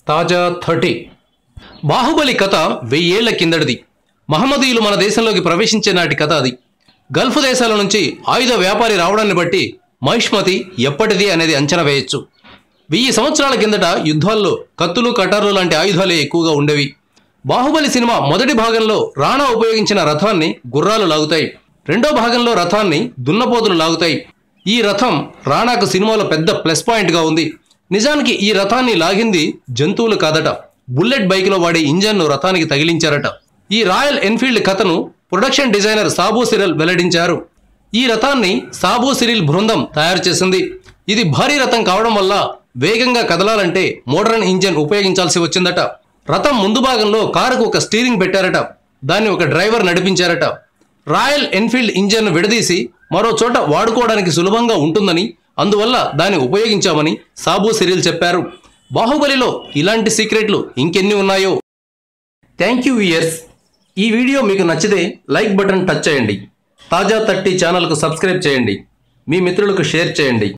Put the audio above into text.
తాజా 30 బాహుబలి కథ 1000 ఏళ్ల కిందటిది. మహమ్మదీయులు మన దేశంలోకి ప్రవేశించే నాటి కథ అది. గల్ఫ్ దేశాల నుంచి ఆయుధ వ్యాపారి రావడాన్ని బట్టి మహిష్మతి ఎప్పటిది అనేది అంచనా వేయొచ్చు. 1000 సంవత్సరాల కిందట యుద్ధాల్లో కత్తులు కటార్లు లాంటి ఆయుధాలే ఎక్కువగా ఉండేవి. బాహుబలి సినిమా మొదటి భాగంలో రాణా ఉపయోగించిన రథాన్ని గుర్రాలు లాగుతాయి. రెండో భాగంలో రథాన్ని దున్నపోతులు లాగుతాయి. ఈ రథం రాణాకు సినిమాలో పెద్ద ప్లస్ పాయింట్గా ఉంది. నిజానికి ఈ రథాన్ని లాగింది జంతువులు కాదట, బుల్లెట్ బైక్లో వాడే ఇంజన్ను రథానికి తగిలించారట. ఈ రాయల్ ఎన్ఫీల్డ్ కథను ప్రొడక్షన్ డిజైనర్ సాబు సిరిల్ వెల్లడించారు. ఈ రథాన్ని సాబు సిరిల్ బృందం తయారు చేసింది. ఇది భారీ రథం కావడం వల్ల వేగంగా కదలాలంటే మోడర్న్ ఇంజన్ ఉపయోగించాల్సి వచ్చిందట. రథం ముందు భాగంలో కారుకు ఒక స్టీరింగ్ పెట్టారట, దాన్ని ఒక డ్రైవర్ నడిపించారట. రాయల్ ఎన్ఫీల్డ్ ఇంజన్ను విడదీసి మరో చోట వాడుకోవడానికి సులభంగా ఉంటుందని, అందువల్ల దాన్ని ఉపయోగించామని సాబు సిరిల్ చెప్పారు. బాహుబలిలో ఇలాంటి సీక్రెట్లు ఇంకెన్ని ఉన్నాయో. Thank you viewers. ఈ వీడియో మీకు నచ్చితే లైక్ బటన్ టచ్ చేయండి. తాజా 30 ఛానల్కు సబ్స్క్రైబ్ చేయండి. మీ మిత్రులకు షేర్ చేయండి.